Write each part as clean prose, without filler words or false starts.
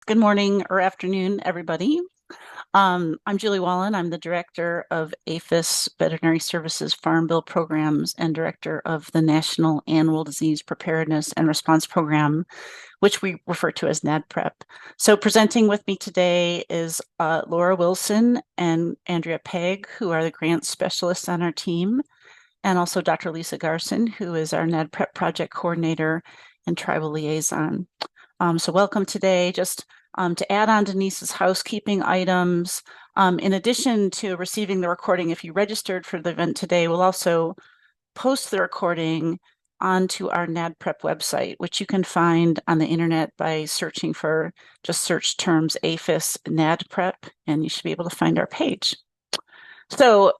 Good morning or afternoon, everybody. I'm Julie Wallen. I'm the Director of APHIS Veterinary Services Farm Bill Programs and Director of the National Animal Disease Preparedness and Response Program, which we refer to as NADPRP. So presenting with me today is Laura Wilson and Andrea Pegg, who are the grant specialists on our team, and also Dr. Lisa Garson, who is our NADPRP project coordinator and tribal liaison. So welcome today. Just to add on Denise's housekeeping items, in addition to receiving the recording, if you registered for the event today, we'll also post the recording onto our NADPRP website, which you can find on the internet by searching for, just search terms APHIS NADPRP, and you should be able to find our page. So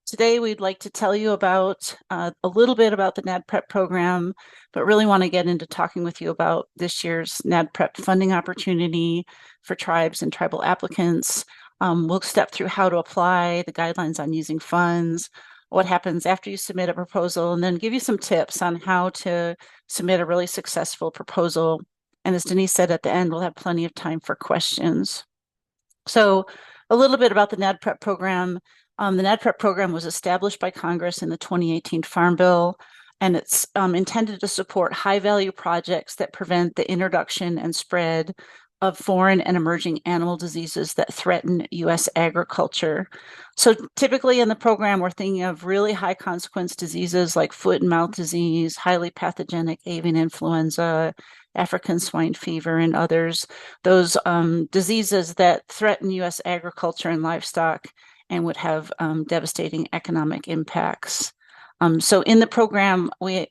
today we'd like to tell you about a little bit about the NADPRP program, but really want to get into talking with you about this year's NADPRP funding opportunity for tribes and tribal applicants. We'll step through how to apply, the guidelines on using funds, what happens after you submit a proposal, and then give you some tips on how to submit a really successful proposal. And as Denise said at the end, we'll have plenty of time for questions. So a little bit about the NADPRP program. The NADPRP program was established by Congress in the 2018 Farm Bill, and it's intended to support high-value projects that prevent the introduction and spread of foreign and emerging animal diseases that threaten U.S. agriculture. So typically in the program, we're thinking of really high consequence diseases like foot and mouth disease, highly pathogenic avian influenza, African swine fever, and others. Those diseases that threaten U.S. agriculture and livestock and would have devastating economic impacts. So in the program, we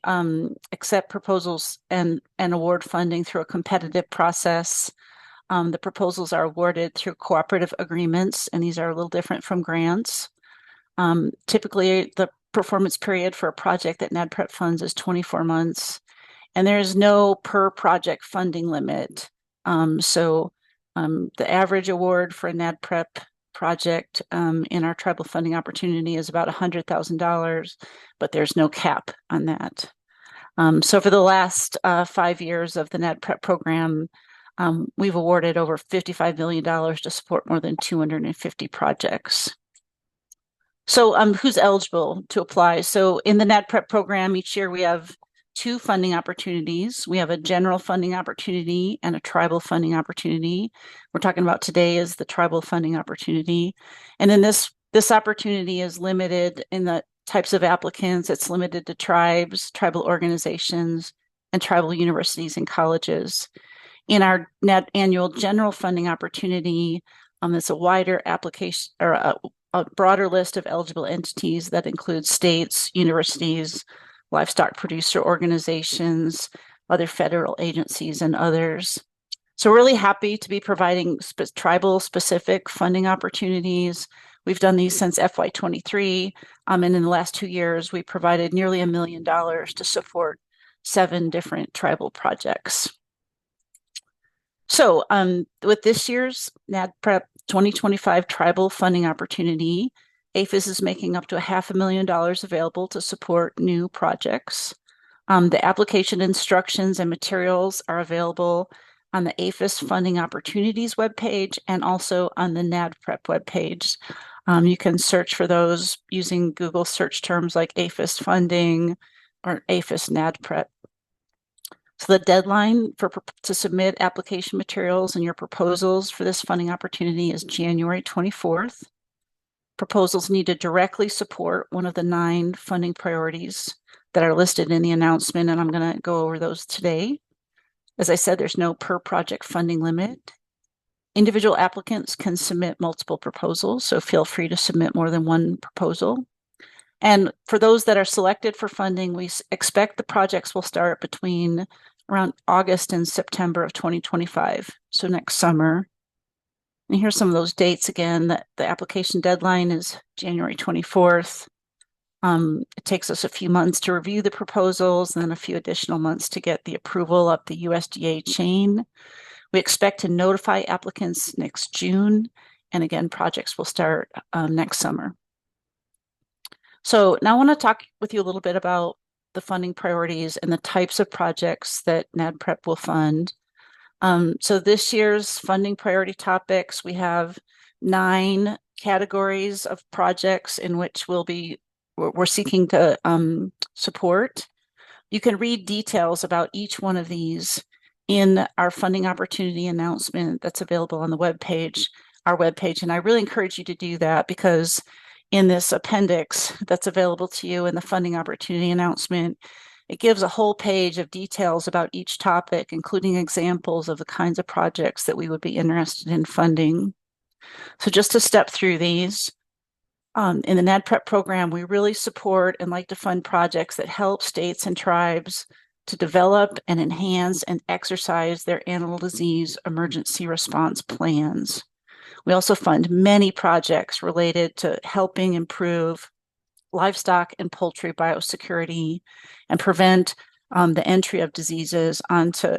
accept proposals and award funding through a competitive process. The proposals are awarded through cooperative agreements, and these are a little different from grants. Typically, the performance period for a project that NADPRP funds is 24 months, and there is no per project funding limit. So the average award for a NADPRP project in our tribal funding opportunity is about $100,000, but there's no cap on that. So for the last 5 years of the NADPRP program, we've awarded over $55 million to support more than 250 projects. So who's eligible to apply? So in the NADPRP program, each year we have 2 funding opportunities. We have a general funding opportunity and a tribal funding opportunity. We're talking about today is the tribal funding opportunity. And then this opportunity is limited in the types of applicants. It's limited to tribes, tribal organizations, and tribal universities and colleges. In our annual general funding opportunity, it's a wider application or a broader list of eligible entities that includes states, universities, livestock producer organizations, other federal agencies, and others. So we're really happy to be providing tribal specific funding opportunities. We've done these since FY23, and in the last 2 years, we provided nearly $1 million to support 7 different tribal projects. So with this year's NADPRP 2025 tribal funding opportunity, APHIS is making up to $500,000 available to support new projects. The application instructions and materials are available on the APHIS Funding Opportunities webpage and also on the NADPRP webpage. You can search for those using Google search terms like APHIS funding or APHIS NADPRP. So the deadline to submit application materials and your proposals for this funding opportunity is January 24th. Proposals need to directly support one of the 9 funding priorities that are listed in the announcement, and I'm going to go over those today. As I said, there's no per project funding limit. Individual applicants can submit multiple proposals, so feel free to submit more than one proposal. And for those that are selected for funding, we expect the projects will start between around August and September of 2025, so next summer. And here's some of those dates again. The application deadline is January 24th. It takes us a few months to review the proposals and then a few additional months to get the approval up the USDA chain. We expect to notify applicants next June. And again, projects will start next summer. So now I want to talk with you a little bit about the funding priorities and the types of projects that NADPRP will fund. So this year's funding priority topics, we have 9 categories of projects in which we're seeking to support. You can read details about each one of these in our funding opportunity announcement that's available on the our webpage. And I really encourage you to do that because in this appendix that's available to you in the funding opportunity announcement, it gives a whole page of details about each topic, including examples of the kinds of projects that we would be interested in funding. So just to step through these, in the NADPRP program, we really support and like to fund projects that help states and tribes to develop and enhance and exercise their animal disease emergency response plans. We also fund many projects related to helping improve livestock and poultry biosecurity and prevent the entry of diseases onto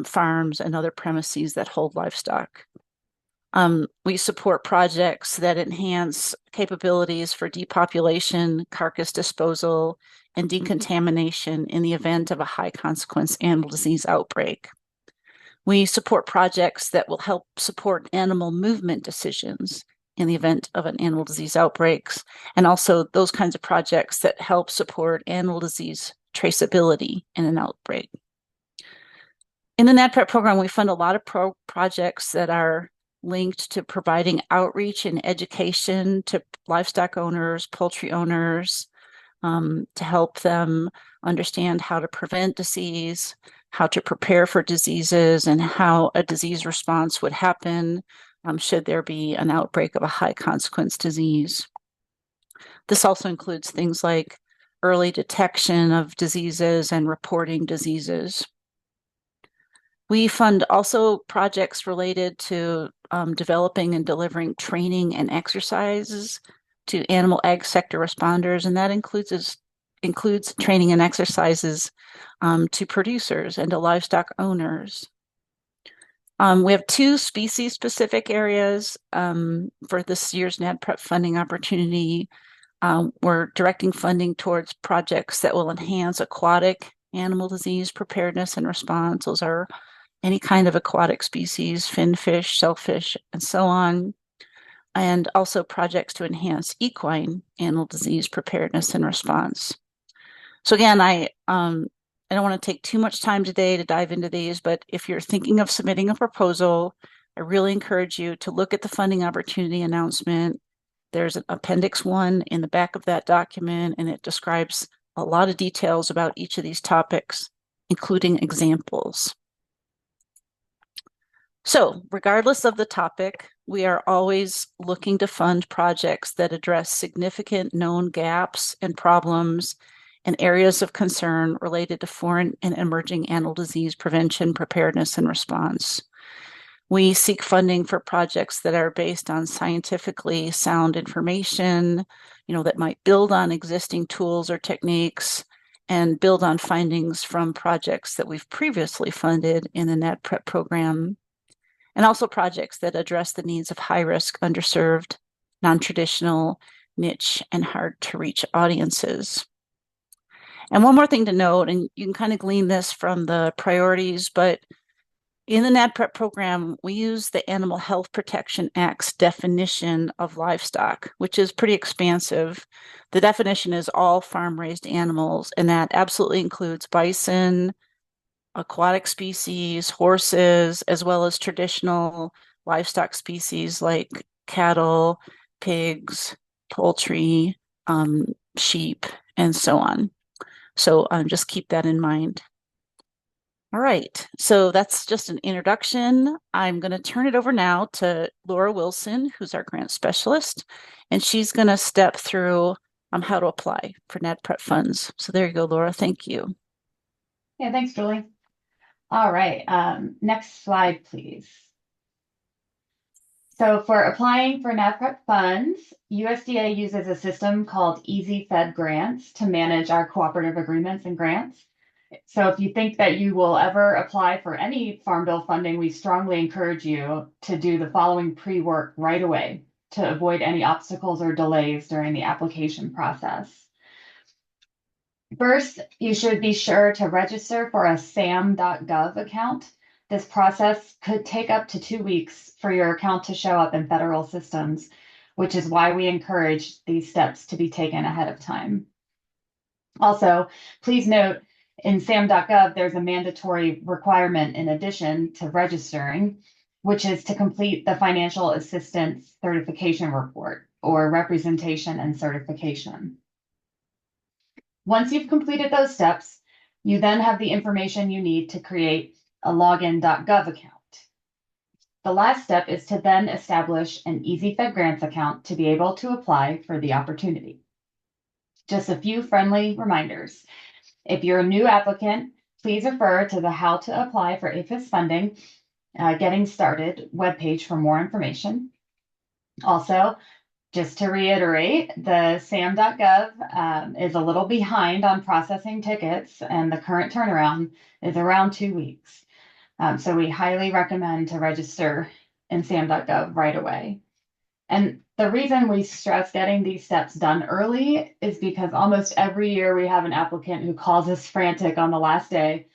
farms and other premises that hold livestock. We support projects that enhance capabilities for depopulation, carcass disposal, and decontamination in the event of a high consequence animal disease outbreak. We support projects that will help support animal movement decisions in the event of an animal disease outbreaks, and also those kinds of projects that help support animal disease traceability in an outbreak. In the NADPRP program, we fund a lot of projects that are linked to providing outreach and education to livestock owners, poultry owners, to help them understand how to prevent disease, how to prepare for diseases, and how a disease response would happen should there be an outbreak of a high consequence disease. This also includes things like early detection of diseases and reporting diseases. We fund also projects related to developing and delivering training and exercises to animal ag sector responders, and that includes training and exercises to producers and to livestock owners. We have 2 species-specific areas for this year's NADPRP funding opportunity. We're directing funding towards projects that will enhance aquatic animal disease preparedness and response. Those are any kind of aquatic species, finfish, shellfish, and so on. And also projects to enhance equine animal disease preparedness and response. So again, I don't want to take too much time today to dive into these, but if you're thinking of submitting a proposal, I really encourage you to look at the funding opportunity announcement. There's an Appendix 1 in the back of that document, and it describes a lot of details about each of these topics, including examples. So regardless of the topic, we are always looking to fund projects that address significant known gaps and problems and areas of concern related to foreign and emerging animal disease prevention, preparedness, and response. We seek funding for projects that are based on scientifically sound information, that might build on existing tools or techniques and build on findings from projects that we've previously funded in the NADPRP program, and also projects that address the needs of high-risk, underserved, non-traditional, niche, and hard-to-reach audiences. And one more thing to note, and you can kind of glean this from the priorities, but in the NADPRP program, we use the Animal Health Protection Act's definition of livestock, which is pretty expansive. The definition is all farm-raised animals, and that absolutely includes bison, aquatic species, horses, as well as traditional livestock species like cattle, pigs, poultry, sheep, and so on. So just keep that in mind. All right, so that's just an introduction. I'm going to turn it over now to Laura Wilson, who's our grant specialist, and she's going to step through how to apply for NADPRP funds. So there you go, Laura. Thank you. Yeah, thanks, Julie. All right, next slide, please. So for applying for NADPRP funds, USDA uses a system called Easy Fed Grants to manage our cooperative agreements and grants. So if you think that you will ever apply for any Farm Bill funding, we strongly encourage you to do the following pre-work right away to avoid any obstacles or delays during the application process. First, you should be sure to register for a SAM.gov account. This process could take up to 2 weeks for your account to show up in federal systems, which is why we encourage these steps to be taken ahead of time. Also, please note in SAM.gov, there's a mandatory requirement in addition to registering, which is to complete the Financial Assistance Certification Report or Representation and Certification. Once you've completed those steps, you then have the information you need to create a login.gov account. The last step is to then establish an Easy Fed Grants account to be able to apply for the opportunity. Just a few friendly reminders. If you're a new applicant, please refer to the How to Apply for APHIS Funding Getting Started webpage for more information. Also, just to reiterate, the SAM.gov is a little behind on processing tickets, and the current turnaround is around 2 weeks. So we highly recommend to register in SAM.gov right away. And the reason we stress getting these steps done early is because almost every year we have an applicant who calls us frantic on the last day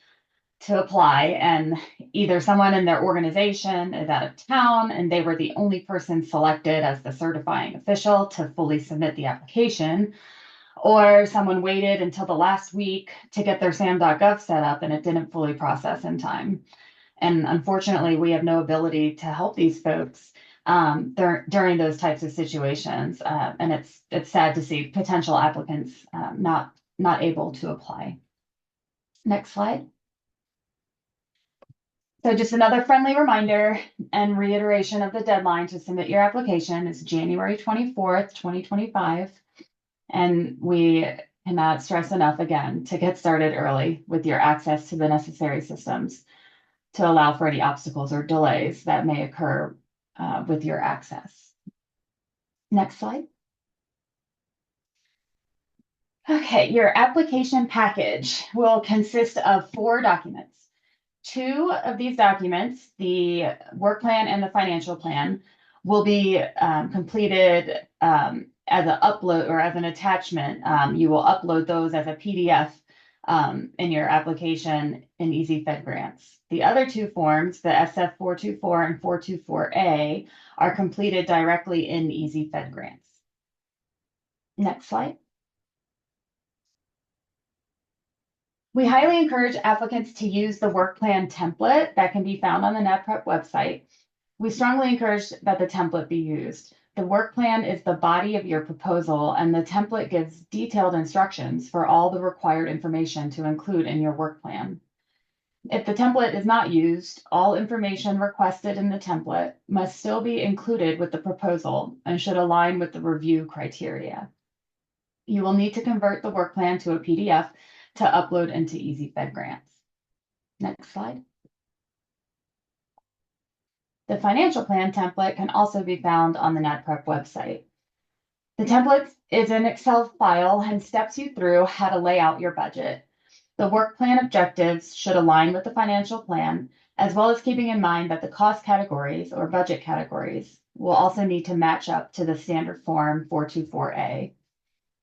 to apply, and either someone in their organization is out of town and they were the only person selected as the certifying official to fully submit the application, or someone waited until the last week to get their SAM.gov set up and it didn't fully process in time. And unfortunately, we have no ability to help these folks during those types of situations. And it's sad to see potential applicants not able to apply. Next slide. So just another friendly reminder and reiteration of the deadline to submit your application is January 24th, 2025. And we cannot stress enough again to get started early with your access to the necessary systems to allow for any obstacles or delays that may occur with your access. Next slide. Okay, your application package will consist of 4 documents. 2 of these documents, the work plan and the financial plan, will be completed as an upload or as an attachment. You will upload those as a PDF in your application in Easy Fed Grants. The other 2 forms, the SF424 and 424A, are completed directly in Easy Fed Grants. Next slide. We highly encourage applicants to use the work plan template that can be found on the NADPRP website. We strongly encourage that the template be used. The work plan is the body of your proposal, and the template gives detailed instructions for all the required information to include in your work plan. If the template is not used, all information requested in the template must still be included with the proposal and should align with the review criteria. You will need to convert the work plan to a PDF to upload into Easy Fed Grants. Next slide. The financial plan template can also be found on the NADPRP website. The template is an Excel file and steps you through how to lay out your budget. The work plan objectives should align with the financial plan, as well as keeping in mind that the cost categories or budget categories will also need to match up to the standard form 424A.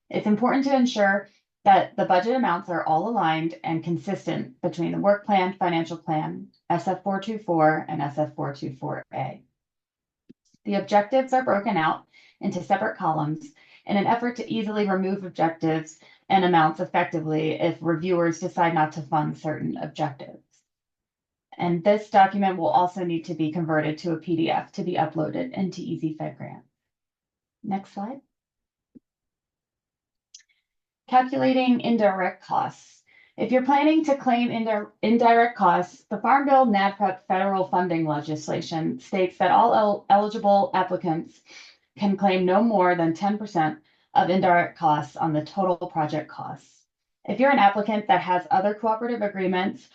It's important to ensure that the budget amounts are all aligned and consistent between the work plan, financial plan, SF424, and SF424A. The objectives are broken out into separate columns in an effort to easily remove objectives and amounts effectively if reviewers decide not to fund certain objectives. And this document will also need to be converted to a PDF to be uploaded into Easy Fed Grants. Next slide. Calculating indirect costs. If you're planning to claim indirect costs, the Farm Bill NADPRP federal funding legislation states that all eligible applicants can claim no more than 10% of indirect costs on the total project costs. If you're an applicant that has other cooperative agreements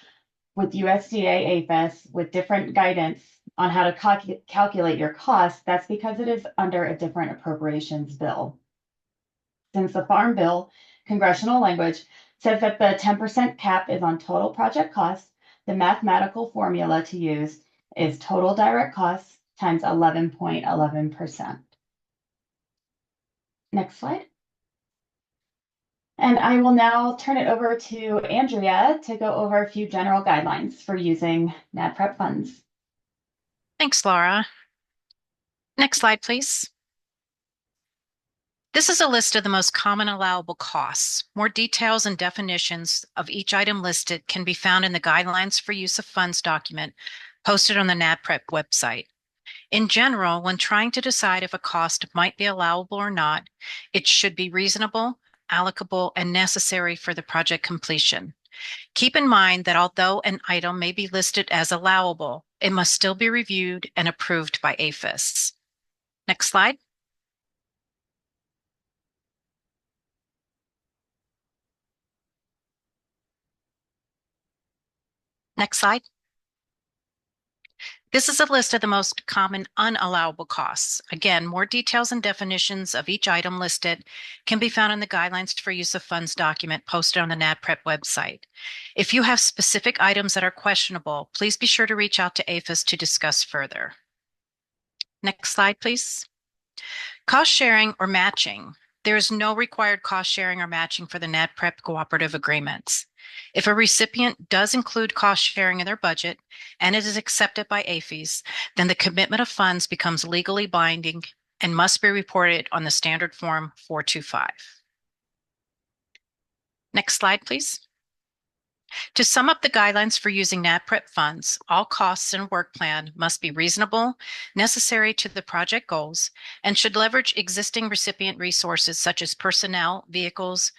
with USDA APHIS with different guidance on how to calculate your costs, that's because it is under a different appropriations bill. Since the Farm Bill congressional language says that the 10% cap is on total project costs, the mathematical formula to use is total direct costs times 11.11%. Next slide. And I will now turn it over to Andrea to go over a few general guidelines for using NADPRP funds. Thanks, Laura. Next slide, please. This is a list of the most common allowable costs. More details and definitions of each item listed can be found in the Guidelines for Use of Funds document posted on the NADPRP website. In general, when trying to decide if a cost might be allowable or not, it should be reasonable, allocable, and necessary for the project completion. Keep in mind that although an item may be listed as allowable, it must still be reviewed and approved by APHIS. Next slide. Next slide. This is a list of the most common unallowable costs. Again, more details and definitions of each item listed can be found in the Guidelines for Use of Funds document posted on the NADPRP website. If you have specific items that are questionable, please be sure to reach out to APHIS to discuss further. Next slide, please. Cost sharing or matching. There is no required cost sharing or matching for the NADPRP cooperative agreements. If a recipient does include cost sharing in their budget and it is accepted by APHIS, then the commitment of funds becomes legally binding and must be reported on the standard form 425. Next slide, please. To sum up the guidelines for using NADPRP funds, all costs in a work plan must be reasonable, necessary to the project goals, and should leverage existing recipient resources such as personnel, vehicles,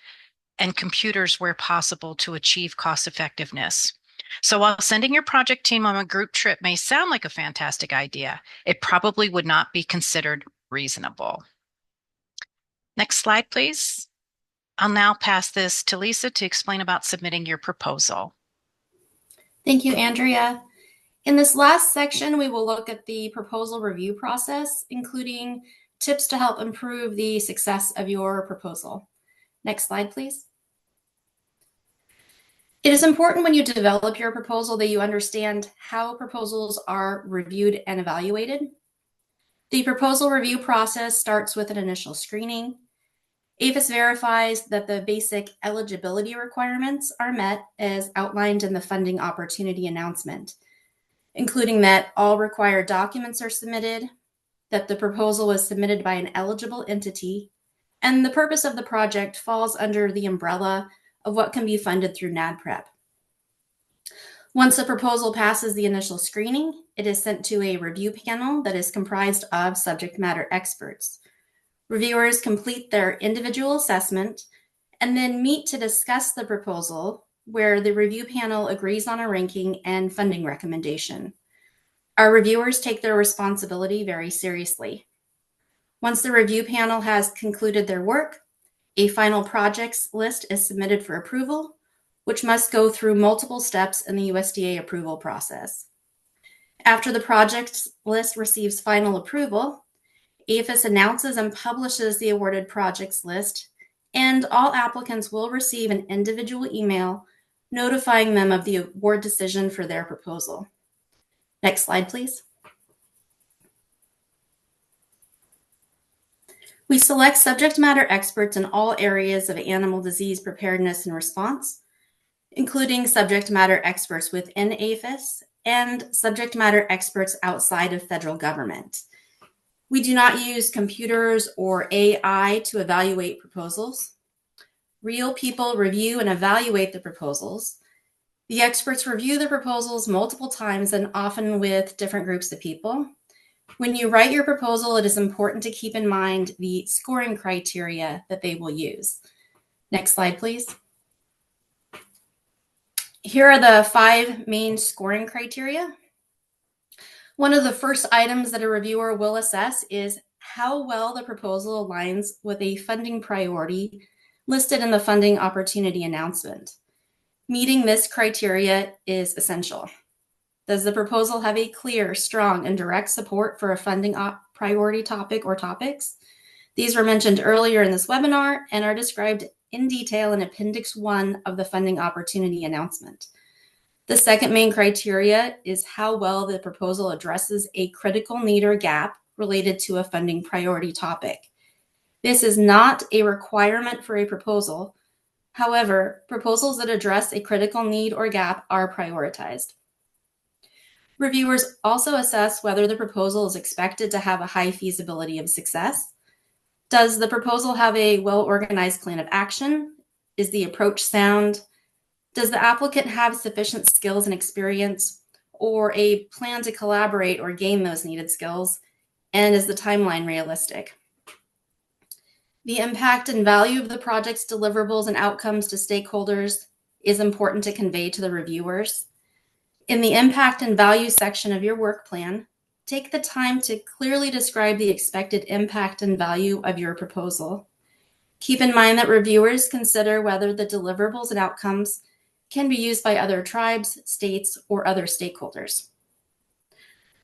and computers where possible to achieve cost effectiveness. So while sending your project team on a group trip may sound like a fantastic idea, it probably would not be considered reasonable. Next slide, please. I'll now pass this to Lisa to explain about submitting your proposal. Thank you, Andrea. In this last section, we will look at the proposal review process, including tips to help improve the success of your proposal. Next slide, please. It is important when you develop your proposal that you understand how proposals are reviewed and evaluated. The proposal review process starts with an initial screening. APHIS verifies that the basic eligibility requirements are met as outlined in the funding opportunity announcement, including that all required documents are submitted, that the proposal was submitted by an eligible entity, and the purpose of the project falls under the umbrella of what can be funded through NADPRP. Once a proposal passes the initial screening, it is sent to a review panel that is comprised of subject matter experts. Reviewers complete their individual assessment and then meet to discuss the proposal, where the review panel agrees on a ranking and funding recommendation. Our reviewers take their responsibility very seriously. Once the review panel has concluded their work, a final projects list is submitted for approval, which must go through multiple steps in the USDA approval process. After the project list receives final approval, APHIS announces and publishes the awarded projects list, and all applicants will receive an individual email notifying them of the award decision for their proposal. Next slide, please. We select subject matter experts in all areas of animal disease preparedness and response, including subject matter experts within APHIS and subject matter experts outside of federal government. We do not use computers or AI to evaluate proposals. Real people review and evaluate the proposals. The experts review the proposals multiple times and often with different groups of people. When you write your proposal, it is important to keep in mind the scoring criteria that they will use. Next slide, please. Here are the 5 main scoring criteria. One of the first items that a reviewer will assess is how well the proposal aligns with a funding priority listed in the funding opportunity announcement. Meeting this criteria is essential. Does the proposal have a clear, strong, and direct support for a funding priority topic or topics? These were mentioned earlier in this webinar and are described in detail in Appendix 1 of the funding opportunity announcement. The second main criteria is how well the proposal addresses a critical need or gap related to a funding priority topic. This is not a requirement for a proposal, However, proposals that address a critical need or gap are prioritized. Reviewers also assess whether the proposal is expected to have a high feasibility of success. Does the proposal have a well-organized plan of action? Is the approach sound? Does the applicant have sufficient skills and experience, or a plan to collaborate or gain those needed skills? And is the timeline realistic? The impact and value of the project's deliverables and outcomes to stakeholders is important to convey to the reviewers. In the impact and value section of your work plan, take the time to clearly describe the expected impact and value of your proposal. Keep in mind that reviewers consider whether the deliverables and outcomes can be used by other tribes, states, or other stakeholders.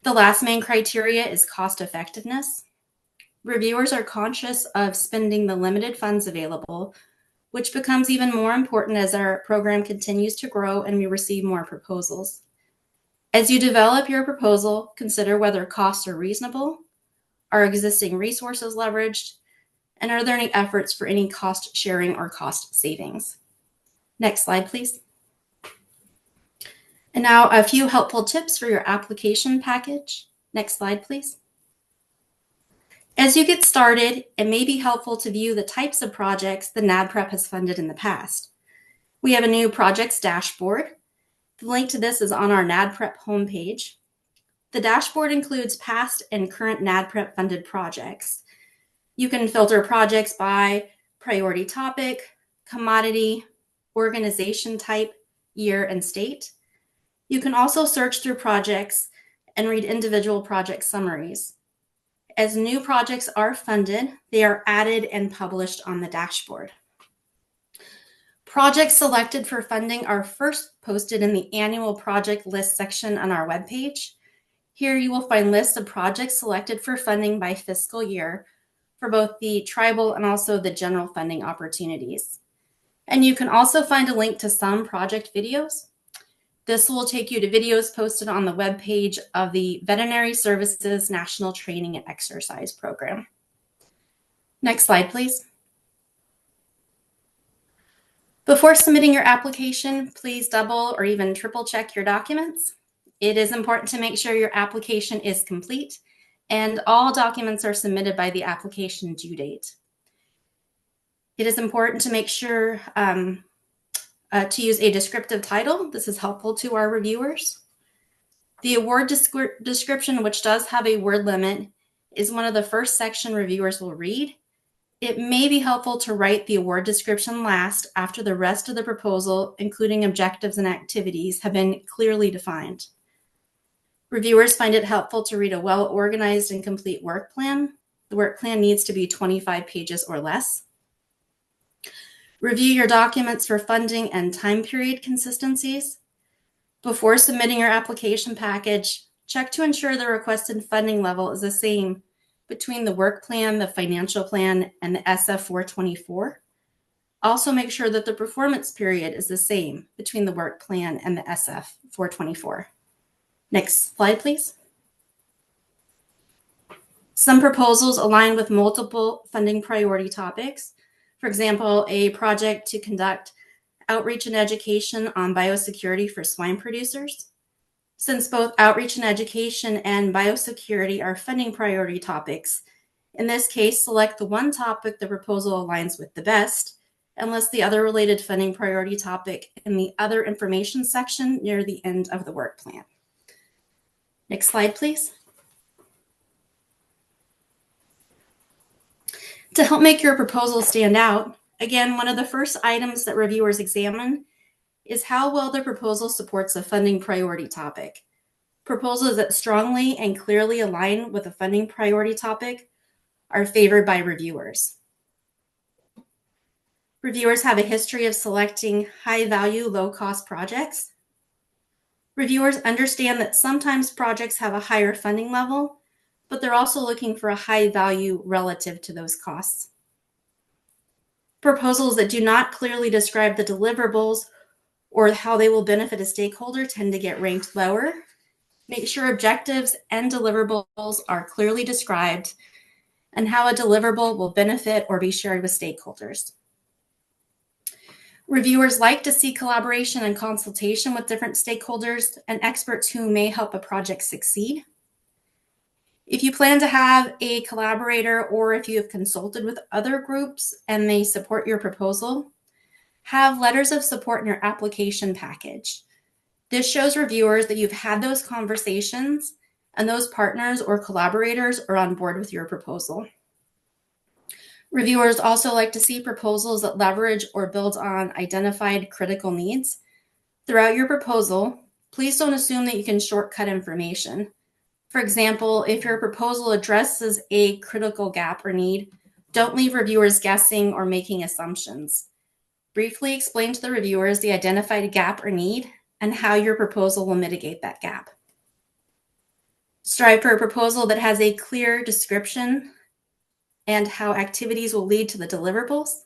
The last main criteria is cost effectiveness. Reviewers are conscious of spending the limited funds available, which becomes even more important as our program continues to grow and we receive more proposals. As you develop your proposal, consider whether costs are reasonable, are existing resources leveraged, and are there any efforts for any cost sharing or cost savings? Next slide, please. And now a few helpful tips for your application package. Next slide, please. As you get started, it may be helpful to view the types of projects the NADPRP has funded in the past. We have a new projects dashboard. The link to this is on our NADPRP homepage. The dashboard includes past and current NADPRP funded projects. You can filter projects by priority topic, commodity, organization type, year, and state. You can also search through projects and read individual project summaries. As new projects are funded, they are added and published on the dashboard. Projects selected for funding are first posted in the annual project list section on our webpage. Here you will find lists of projects selected for funding by fiscal year for both the tribal and also the general funding opportunities. And you can also find a link to some project videos. This will take you to videos posted on the webpage of the Veterinary Services National Training and Exercise Program. Next slide, please. Before submitting your application, please double or even triple check your documents. It is important to make sure your application is complete and all documents are submitted by the application due date. It is important to make sure to use a descriptive title. This is helpful to our reviewers. The award description, which does have a word limit, is one of the first section reviewers will read. It may be helpful to write the award description last after the rest of the proposal, including objectives and activities, have been clearly defined. Reviewers find it helpful to read a well-organized and complete work plan. The work plan needs to be 25 pages or less. Review your documents for funding and time period consistencies. Before submitting your application package, check to ensure the requested funding level is the same between the work plan, the financial plan, and the SF-424. Also make sure that the performance period is the same between the work plan and the SF-424. Next slide, please. Some proposals align with multiple funding priority topics. For example, a project to conduct outreach and education on biosecurity for swine producers. Since both outreach and education and biosecurity are funding priority topics, in this case, select the one topic the proposal aligns with the best, and list the other related funding priority topic in the other information section near the end of the work plan. Next slide, please. To help make your proposal stand out, again, one of the first items that reviewers examine is how well the proposal supports a funding priority topic. Proposals that strongly and clearly align with a funding priority topic are favored by reviewers. Reviewers have a history of selecting high-value, low-cost projects. Reviewers understand that sometimes projects have a higher funding level, but they're also looking for a high value relative to those costs. Proposals that do not clearly describe the deliverables or how they will benefit a stakeholder tend to get ranked lower. Make sure objectives and deliverables are clearly described and how a deliverable will benefit or be shared with stakeholders. Reviewers like to see collaboration and consultation with different stakeholders and experts who may help a project succeed. If you plan to have a collaborator or if you have consulted with other groups and they support your proposal, have letters of support in your application package. This shows reviewers that you've had those conversations and those partners or collaborators are on board with your proposal. Reviewers also like to see proposals that leverage or build on identified critical needs. Throughout your proposal, please don't assume that you can shortcut information. For example, if your proposal addresses a critical gap or need, don't leave reviewers guessing or making assumptions. Briefly explain to the reviewers the identified gap or need and how your proposal will mitigate that gap. Strive for a proposal that has a clear description and how activities will lead to the deliverables.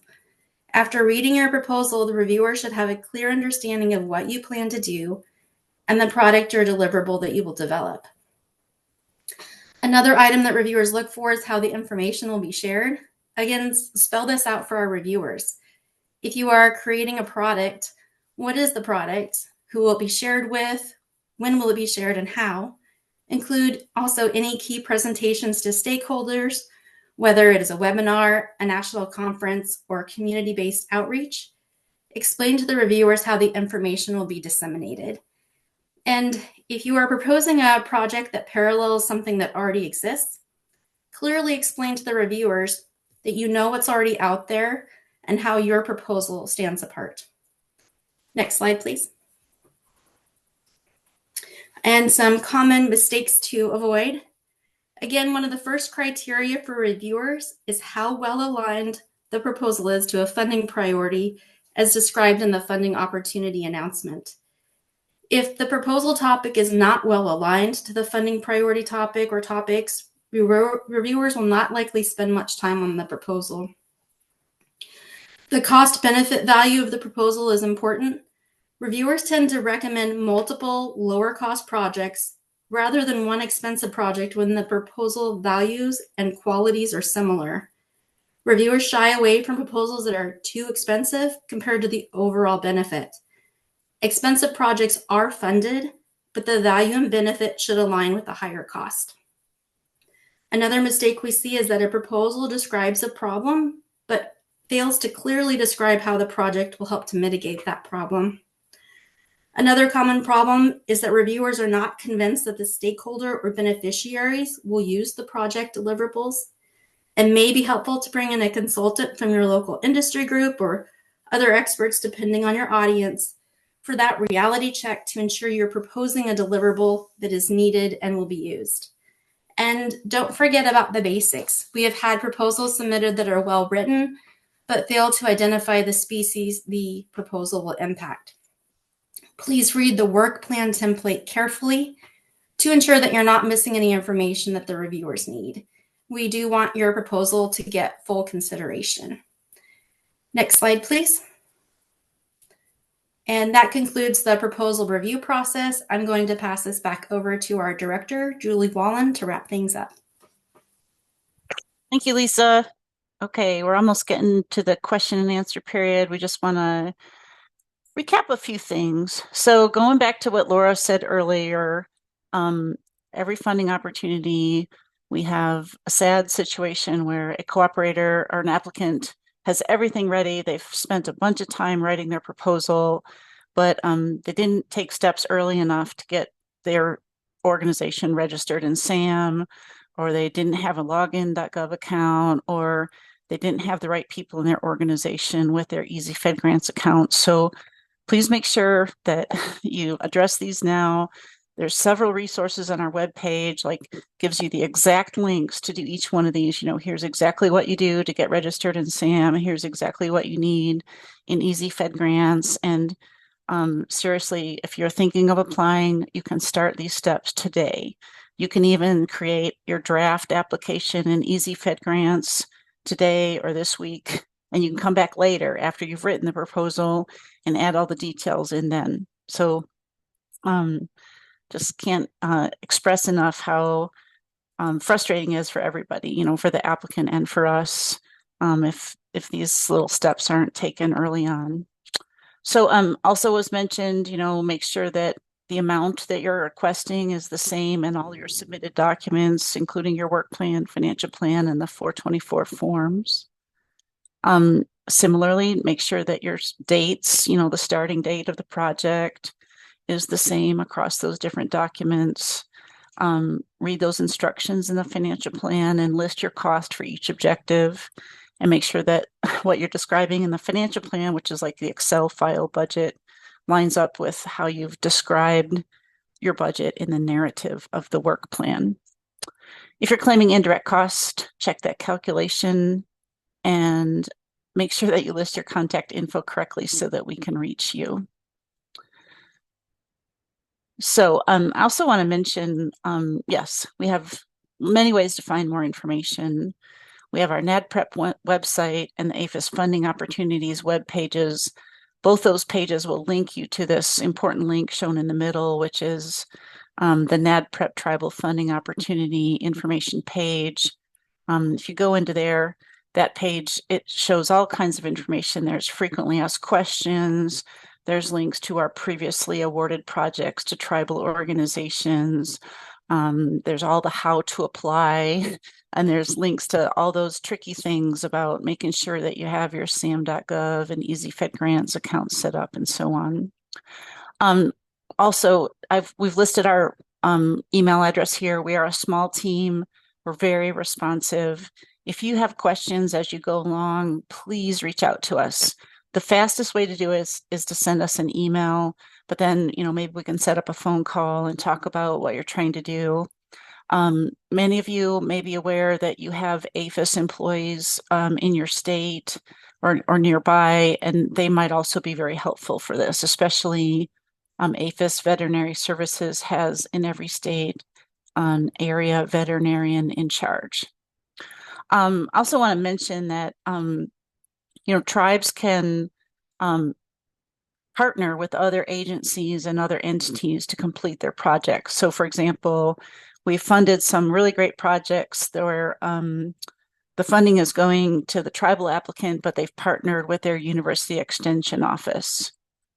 After reading your proposal, the reviewer should have a clear understanding of what you plan to do and the product or deliverable that you will develop. Another item that reviewers look for is how the information will be shared. Again, spell this out for our reviewers. If you are creating a product, what is the product? Who will it be shared with? When will it be shared and how? Include also any key presentations to stakeholders, whether it is a webinar, a national conference, or community-based outreach. Explain to the reviewers how the information will be disseminated. And if you are proposing a project that parallels something that already exists, clearly explain to the reviewers that you know what's already out there and how your proposal stands apart. Next slide, please. And some common mistakes to avoid. Again, one of the first criteria for reviewers is how well aligned the proposal is to a funding priority as described in the funding opportunity announcement. If the proposal topic is not well aligned to the funding priority topic or topics, reviewers will not likely spend much time on the proposal. The cost-benefit value of the proposal is important. Reviewers tend to recommend multiple lower-cost projects rather than one expensive project when the proposal values and qualities are similar. Reviewers shy away from proposals that are too expensive compared to the overall benefit. Expensive projects are funded, but the value and benefit should align with the higher cost. Another mistake we see is that a proposal describes a problem, but fails to clearly describe how the project will help to mitigate that problem. Another common problem is that reviewers are not convinced that the stakeholder or beneficiaries will use the project deliverables. It may be helpful to bring in a consultant from your local industry group or other experts, depending on your audience, for that reality check to ensure you're proposing a deliverable that is needed and will be used. And don't forget about the basics. We have had proposals submitted that are well written, but fail to identify the species the proposal will impact. Please read the work plan template carefully to ensure that you're not missing any information that the reviewers need. We do want your proposal to get full consideration. Next slide, please. And that concludes the proposal review process. I'm going to pass this back over to our director, Julie Wallen, to wrap things up. Thank you, Lisa. Okay, we're almost getting to the question and answer period. We just want to recap a few things. So going back to what Laura said earlier, every funding opportunity, we have a sad situation where a cooperator or an applicant has everything ready. They've spent a bunch of time writing their proposal, but they didn't take steps early enough to get their organization registered in SAM, or they didn't have a login.gov account, or they didn't have the right people in their organization with their Easy Fed Grants account. So please make sure that you address these now. There's several resources on our webpage, like gives you the exact links to do each one of these. You know, here's exactly what you do to get registered in SAM. Here's exactly what you need in Easy Fed Grants. And seriously, if you're thinking of applying, you can start these steps today. You can even create your draft application in Easy Fed Grants today or this week, and you can come back later after you've written the proposal and add all the details in then. So just can't express enough how frustrating it is for everybody, you know, for the applicant and for us, if these little steps aren't taken early on. So also was mentioned, make sure that the amount that you're requesting is the same in all your submitted documents, including your work plan, financial plan, and the 424 forms. Similarly, make sure that your dates, the starting date of the project is the same across those different documents. Read those instructions in the financial plan and list your cost for each objective, and make sure that what you're describing in the financial plan, which is like the Excel file budget, lines up with how you've described your budget in the narrative of the work plan. If you're claiming indirect cost, check that calculation and make sure that you list your contact info correctly so that we can reach you. So I also want to mention, yes, we have many ways to find more information. We have our NADPRP website and the APHIS funding opportunities web pages. Both those pages will link you to this important link shown in the middle, which is the NADPRP Tribal Funding Opportunity information page. If you go into there, that page, it shows all kinds of information. There's frequently asked questions. There's links to our previously awarded projects to tribal organizations. There's all the how to apply, and there's links to all those tricky things about making sure that you have your sam.gov and Easy Fed Grants accounts set up and so on. Also, we've listed our email address here. We are a small team. We're very responsive. If you have questions as you go along, please reach out to us. The fastest way to do it is to send us an email, but then, maybe we can set up a phone call and talk about what you're trying to do. Many of you may be aware that you have APHIS employees in your state or nearby, and they might also be very helpful for this, especially APHIS Veterinary Services has in every state an area veterinarian in charge. Also want to mention that tribes can partner with other agencies and other entities to complete their projects. So, for example, we funded some really great projects where the funding is going to the tribal applicant, but they've partnered with their university extension office.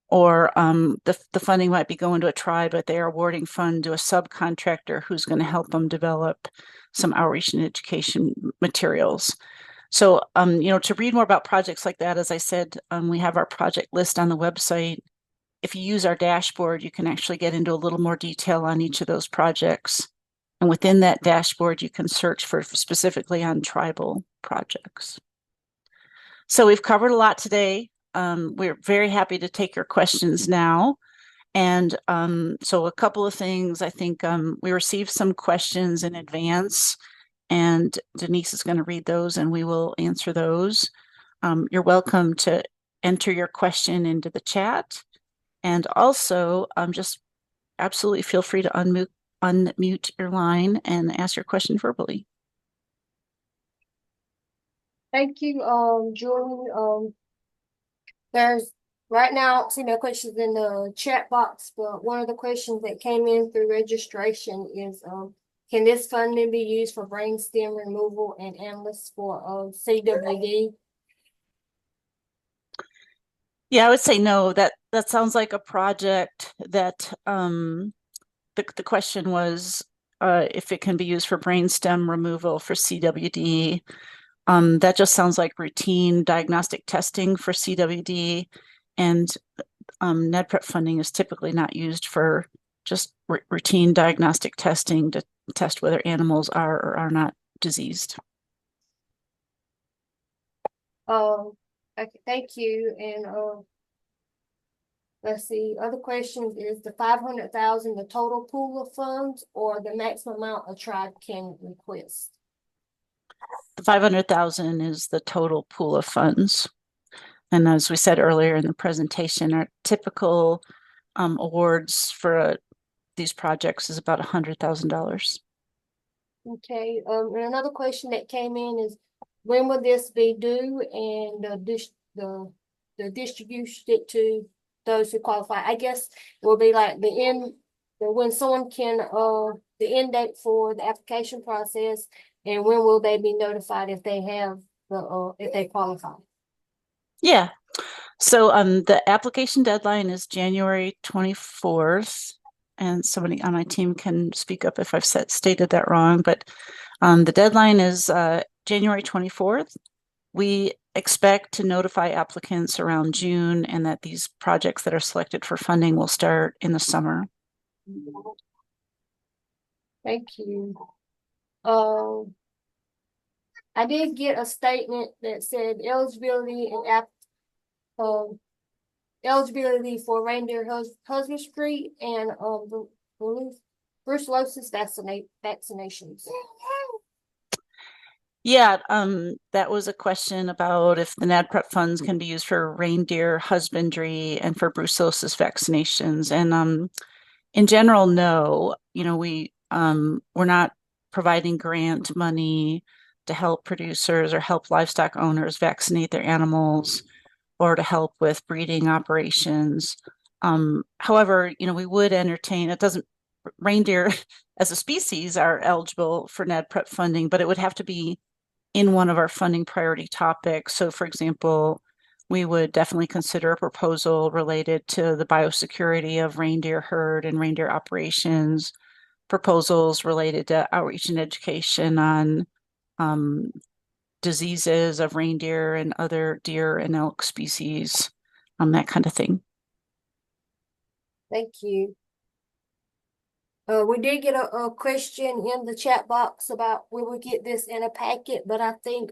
Or the funding might be going to a tribe, but they're awarding fund to a subcontractor who's going to help them develop some outreach and education materials. So, to read more about projects like that, as I said, we have our project list on the website. If you use our dashboard, you can actually get into a little more detail on each of those projects. And within that dashboard, you can search for specifically on tribal projects. So we've covered a lot today. We're very happy to take your questions now. And so a couple of things, I think we received some questions in advance, and Denise is going to read those and we will answer those. You're welcome to enter your question into the chat. And also just absolutely feel free to unmute your line and ask your question verbally. Thank you, Julie. There's right now, see no questions in the chat box, but one of the questions that came in through registration is, can this funding be used for brainstem removal and analysts for CWD? Yeah, I would say no. That sounds like a project that the question was if it can be used for brainstem removal for CWD. That just sounds like routine diagnostic testing for CWD, and NADPRP funding is typically not used for just routine diagnostic testing to test whether animals are or are not diseased. Okay, thank you. And let's see, other questions is the 500,000 the total pool of funds or the maximum amount a tribe can request? The 500,000 is the total pool of funds. And as we said earlier in the presentation, our typical awards for these projects is about $100,000. Okay, and another question that came in is, when will this be due and the distribution to those who qualify? I guess it will be like when someone can, the end date for the application process, and when will they be notified if they have if they qualify? Yeah. So the application deadline is January 24th, and somebody on my team can speak up if I've stated that wrong, but the deadline is January 24th. We expect to notify applicants around June and that these projects that are selected for funding will start in the summer. Thank you. I did get a statement that said eligibility and eligibility for reindeer husbandry and brucellosis vaccinations. Yeah, that was a question about if the NADPRP funds can be used for reindeer husbandry and for brucellosis vaccinations. And in general, no. You know, we're not providing grant money to help producers or help livestock owners vaccinate their animals or to help with breeding operations. However, you know, we would entertain, it doesn't, reindeer as a species are eligible for NADPRP funding, but it would have to be in one of our funding priority topics. So, for example, we would definitely consider a proposal related to the biosecurity of reindeer herd and reindeer operations, proposals related to outreach and education on diseases of reindeer and other deer and elk species, that kind of thing. Thank you. We did get a question in the chat box about will we get this in a packet, but I think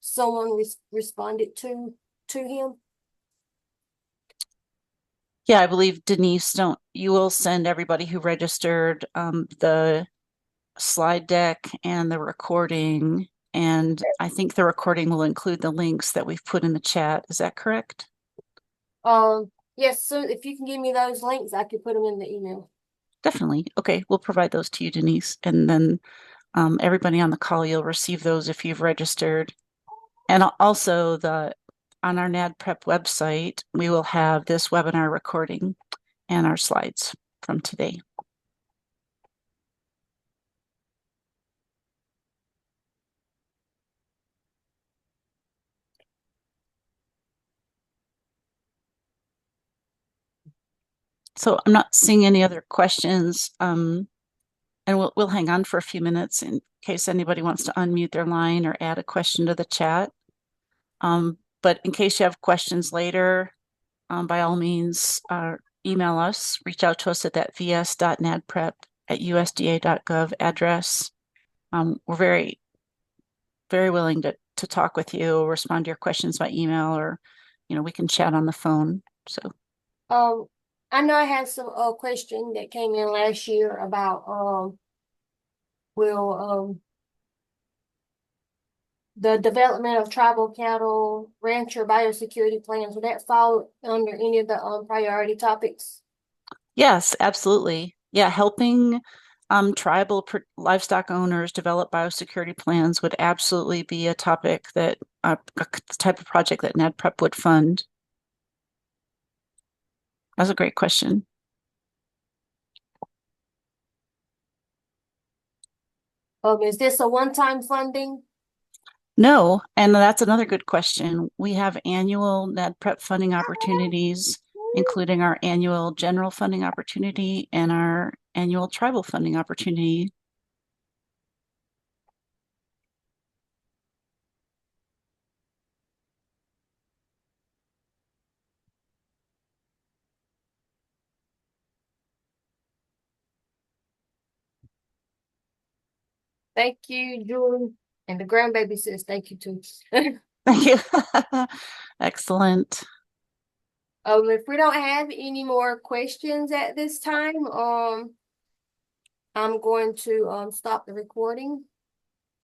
someone responded to him. Yeah, I believe Denise, you will send everybody who registered the slide deck and the recording, and I think the recording will include the links that we've put in the chat. Is that correct? Yes, so if you can give me those links, I can put them in the email. Definitely. Okay, we'll provide those to you, Denise, and then everybody on the call, you'll receive those if you've registered. And also on our NADPRP website, we will have this webinar recording and our slides from today. So I'm not seeing any other questions. And we'll hang on for a few minutes in case anybody wants to unmute their line or add a question to the chat. But in case you have questions later, by all means, email us, reach out to us at that vs.nadprep@usda.gov address. We're very, very willing to talk with you, respond to your questions by email, or, you know, we can chat on the phone. So, I know I had some question that came in last year about will the development of tribal cattle rancher biosecurity plans, would that fall under any of the priority topics? yes, absolutely. Yeah, helping tribal livestock owners develop biosecurity plans would absolutely be a topic that a type of project that NADPRP would fund. That's a great question. Is this a one-time funding? No, and that's another good question. We have annual NADPRP funding opportunities, including our annual general funding opportunity and our annual tribal funding opportunity. Thank you, Julie. And the grandbaby says thank you too. Thank you. Excellent. If we don't have any more questions at this time, I'm going to stop the recording.